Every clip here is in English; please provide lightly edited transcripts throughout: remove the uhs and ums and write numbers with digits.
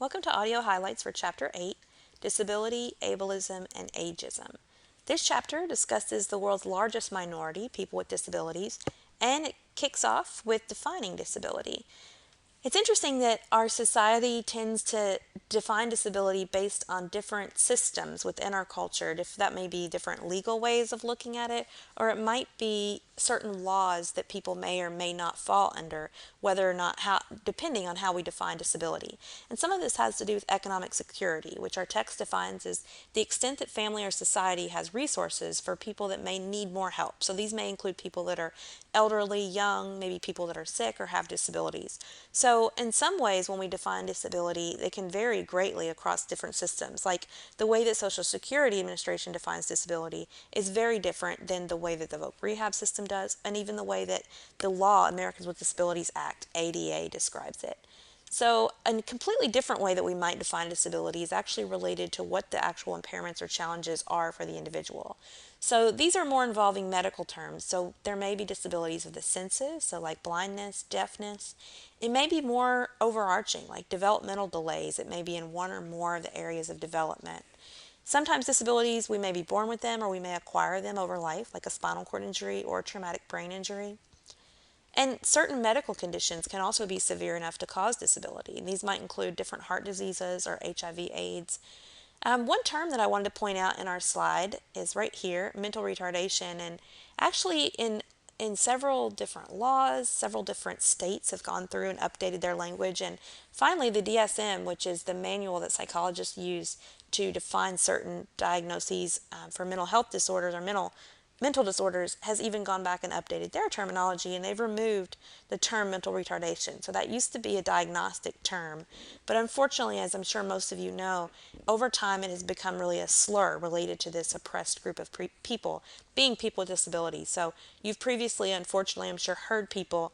Welcome to audio highlights for Chapter 8, Disability, Ableism, and Ageism. This chapter discusses the world's largest minority, people with disabilities, and it kicks off with defining disability. It's interesting that our society tends to define disability based on different systems within our culture. That may be different legal ways of looking at it, or it might be certain laws that people may or may not fall under, whether or not depending on how we define disability. And some of this has to do with economic security, which our text defines as the extent that family or society has resources for people that may need more help. So these may include people that are elderly, young, maybe people that are sick or have disabilities. So in some ways, when we define disability, they can vary greatly across different systems. Like the way that Social Security Administration defines disability is very different than the way that the voc rehab system does, and even the way that the law, Americans with Disabilities Act, ADA, describes it. So a completely different way that we might define disability is actually related to what the actual impairments or challenges are for the individual. So these are more involving medical terms. So there may be disabilities of the senses, so like blindness, deafness. It may be more overarching, like developmental delays. It may be in one or more of the areas of development. Sometimes disabilities, we may be born with them or we may acquire them over life, like a spinal cord injury or a traumatic brain injury. And certain medical conditions can also be severe enough to cause disability. And these might include different heart diseases or HIV/AIDS. One term that I wanted to point out in our slide is right here, mental retardation. And actually in several different laws, several different states have gone through and updated their language. And finally, the DSM, which is the manual that psychologists use to define certain diagnoses for mental health disorders or mental disorders, has even gone back and updated their terminology, and they've removed the term mental retardation. So that used to be a diagnostic term, but unfortunately, as I'm sure most of you know, over time it has become really a slur related to this oppressed group of people, being people with disabilities. So you've previously, unfortunately, I'm sure, heard people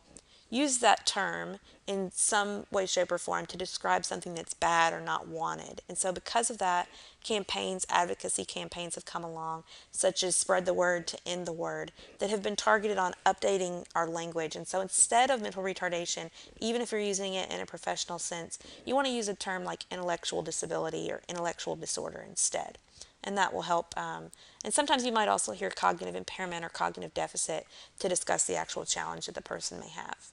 use that term in some way, shape, or form to describe something that's bad or not wanted. And so because of that, campaigns, advocacy campaigns have come along, such as Spread the Word to End the Word, that have been targeted on updating our language. And so instead of mental retardation, even if you're using it in a professional sense, you want to use a term like intellectual disability or intellectual disorder instead. And that will help. And sometimes you might also hear cognitive impairment or cognitive deficit to discuss the actual challenge that the person may have.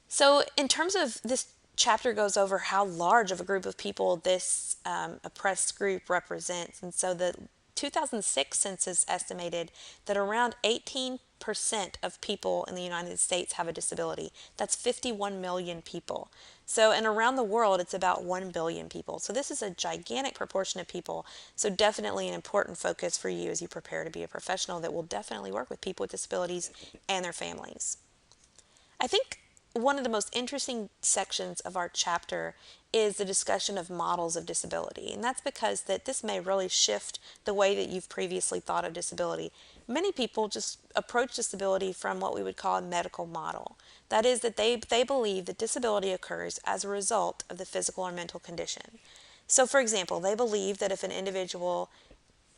So in terms of this chapter goes over how large of a group of people this oppressed group represents. And so the 2006 census estimated that around 18% of people in the United States have a disability. That's 51 million people. So, and around the world, it's about 1 billion people. So this is a gigantic proportion of people. So definitely an important focus for you as you prepare to be a professional that will definitely work with people with disabilities and their families. I think one of the most interesting sections of our chapter is the discussion of models of disability. And that's because this may really shift the way that you've previously thought of disability. Many people just approach disability from what we would call a medical model. That is that they believe that disability occurs as a result of the physical or mental condition. So for example, they believe that if an individual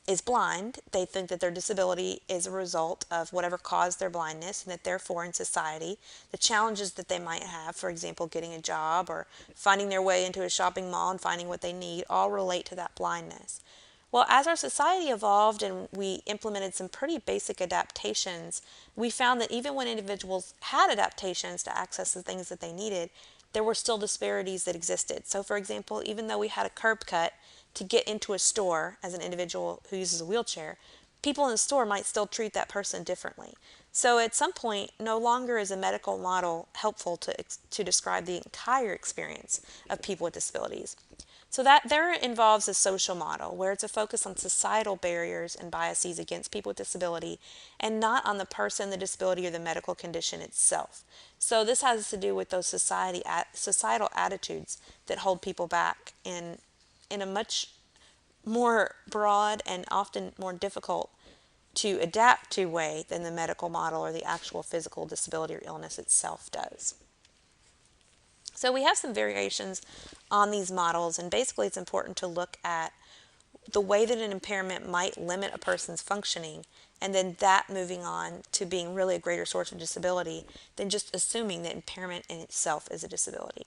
is blind, they think that their disability is a result of whatever caused their blindness, and that therefore in society, the challenges that they might have, for example, getting a job or finding their way into a shopping mall and finding what they need, all relate to that blindness. Well, as our society evolved and we implemented some pretty basic adaptations, we found that even when individuals had adaptations to access the things that they needed, there were still disparities that existed. So for example, even though we had a curb cut to get into a store as an individual who uses a wheelchair, people in the store might still treat that person differently. So at some point, no longer is a medical model helpful to describe the entire experience of people with disabilities. So that there involves a social model where it's a focus on societal barriers and biases against people with disability and not on the person, the disability, or the medical condition itself. So this has to do with those societal attitudes that hold people back in a much more broad and often more difficult to adapt to way than the medical model or the actual physical disability or illness itself does. So we have some variations on these models, and basically it's important to look at the way that an impairment might limit a person's functioning and then that moving on to being really a greater source of disability than just assuming that impairment in itself is a disability.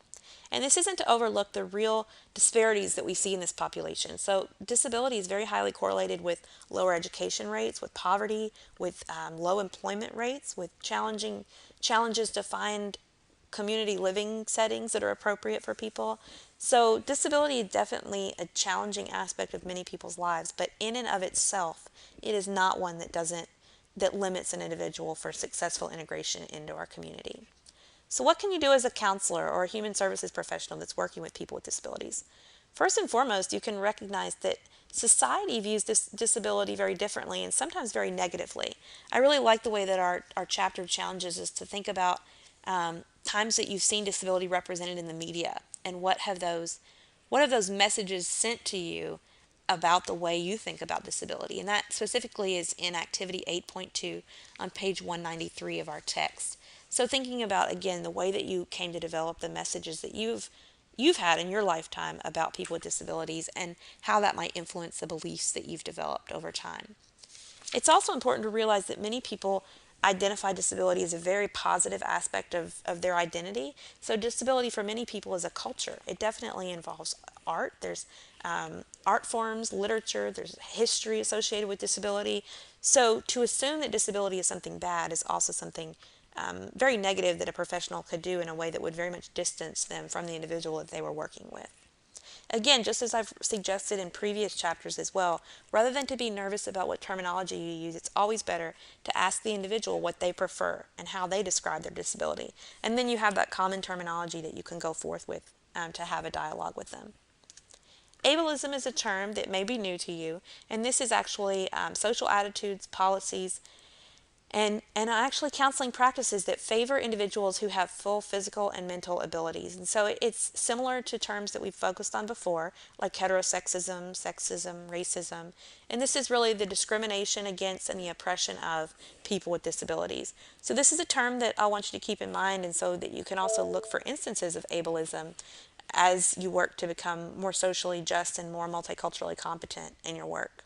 And this isn't to overlook the real disparities that we see in this population. So disability is very highly correlated with lower education rates, with poverty, with low employment rates, with challenges to find community living settings that are appropriate for people. So disability is definitely a challenging aspect of many people's lives, but in and of itself, it is not one that limits an individual for successful integration into our community. So what can you do as a counselor or a human services professional that's working with people with disabilities? First and foremost, you can recognize that society views this disability very differently and sometimes very negatively. I really like the way that our chapter challenges us to think about times that you've seen disability represented in the media and what have those messages sent to you about the way you think about disability. And that specifically is in activity 8.2 on page 193 of our text. So thinking about, again, the way that you came to develop the messages that you've had in your lifetime about people with disabilities and how that might influence the beliefs that you've developed over time. It's also important to realize that many people identify disability as a very positive aspect of their identity. So disability for many people is a culture. It definitely involves art. There's art forms, literature, there's history associated with disability. So to assume that disability is something bad is also something very negative that a professional could do in a way that would very much distance them from the individual that they were working with. Again, just as I've suggested in previous chapters as well, rather than to be nervous about what terminology you use, it's always better to ask the individual what they prefer and how they describe their disability. And then you have that common terminology that you can go forth with to have a dialogue with them. Ableism is a term that may be new to you, and this is actually social attitudes, policies, and actually counseling practices that favor individuals who have full physical and mental abilities. And so it's similar to terms that we've focused on before, like heterosexism, sexism, racism. And this is really the discrimination against and the oppression of people with disabilities. So this is a term that I want you to keep in mind, and so that you can also look for instances of ableism as you work to become more socially just and more multiculturally competent in your work.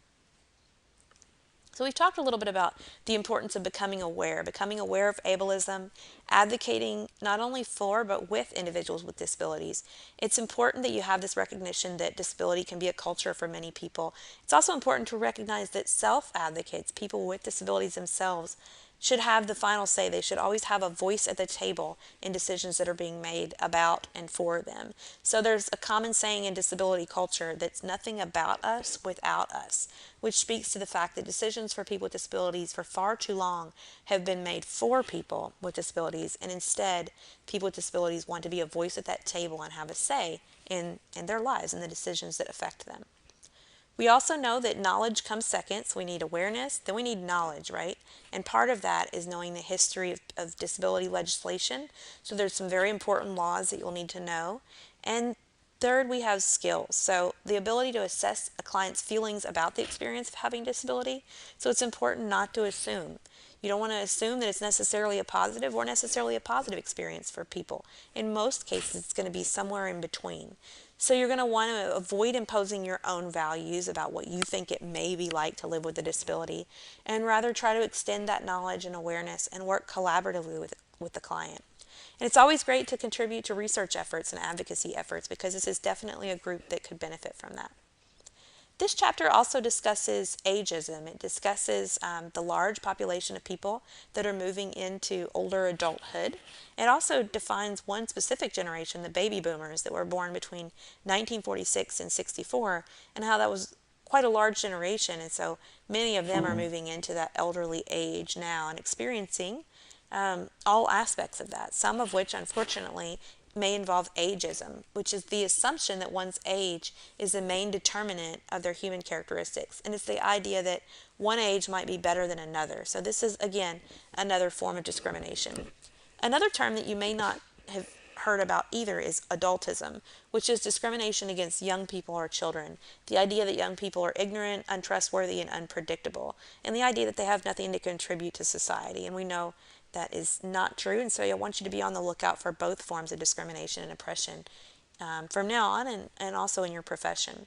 So we've talked a little bit about the importance of becoming aware of ableism, advocating not only for but with individuals with disabilities. It's important that you have this recognition that disability can be a culture for many people. It's also important to recognize that self-advocates, people with disabilities themselves, should have the final say. They should always have a voice at the table in decisions that are being made about and for them. So there's a common saying in disability culture that's nothing about us without us, which speaks to the fact that decisions for people with disabilities for far too long have been made for people with disabilities, and instead people with disabilities want to be a voice at that table and have a say in their lives and the decisions that affect them. We also know that knowledge comes second, so we need awareness, then we need knowledge, right? And part of that is knowing the history of disability legislation. So there's some very important laws that you'll need to know. And third, we have skills. So the ability to assess a client's feelings about the experience of having disability. So it's important not to assume. You don't want to assume that it's necessarily a positive or necessarily a positive experience for people. In most cases, it's going to be somewhere in between. So you're going to want to avoid imposing your own values about what you think it may be like to live with a disability, and rather try to extend that knowledge and awareness and work collaboratively with the client. And it's always great to contribute to research efforts and advocacy efforts, because this is definitely a group that could benefit from that. This chapter also discusses ageism. It discusses the large population of people that are moving into older adulthood. It also defines one specific generation, the baby boomers, that were born between 1946 and 64, and how that was quite a large generation. And so many of them are moving into that elderly age now and experiencing all aspects of that, some of which, unfortunately, may involve ageism, which is the assumption that one's age is the main determinant of their human characteristics. And it's the idea that one age might be better than another. So this is, again, another form of discrimination. Another term that you may not have heard about either is adultism, which is discrimination against young people or children. The idea that young people are ignorant, untrustworthy, and unpredictable, and the idea that they have nothing to contribute to society. And we know that is not true, and so I want you to be on the lookout for both forms of discrimination and oppression from now on, and also in your profession.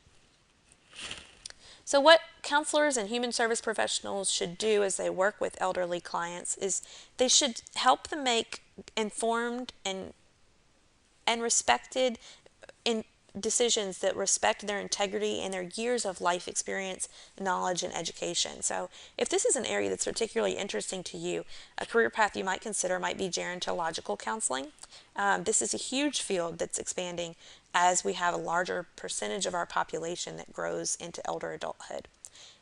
So, what counselors and human service professionals should do as they work with elderly clients is they should help them make informed and respected in decisions that respect their integrity and their years of life experience, knowledge, and education. So, if this is an area that's particularly interesting to you, a career path you might consider might be gerontological counseling. This is a huge field that's expanding as we have a larger percentage of our population that grows into elder adulthood.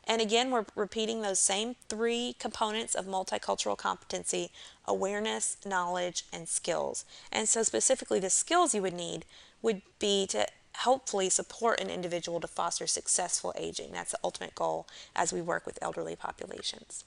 And again, we're repeating those same three components of multicultural competency: awareness, knowledge, and skills. And so, specifically, the skills you would need would be to hopefully support an individual to foster successful aging. That's the ultimate goal as we work with elderly populations.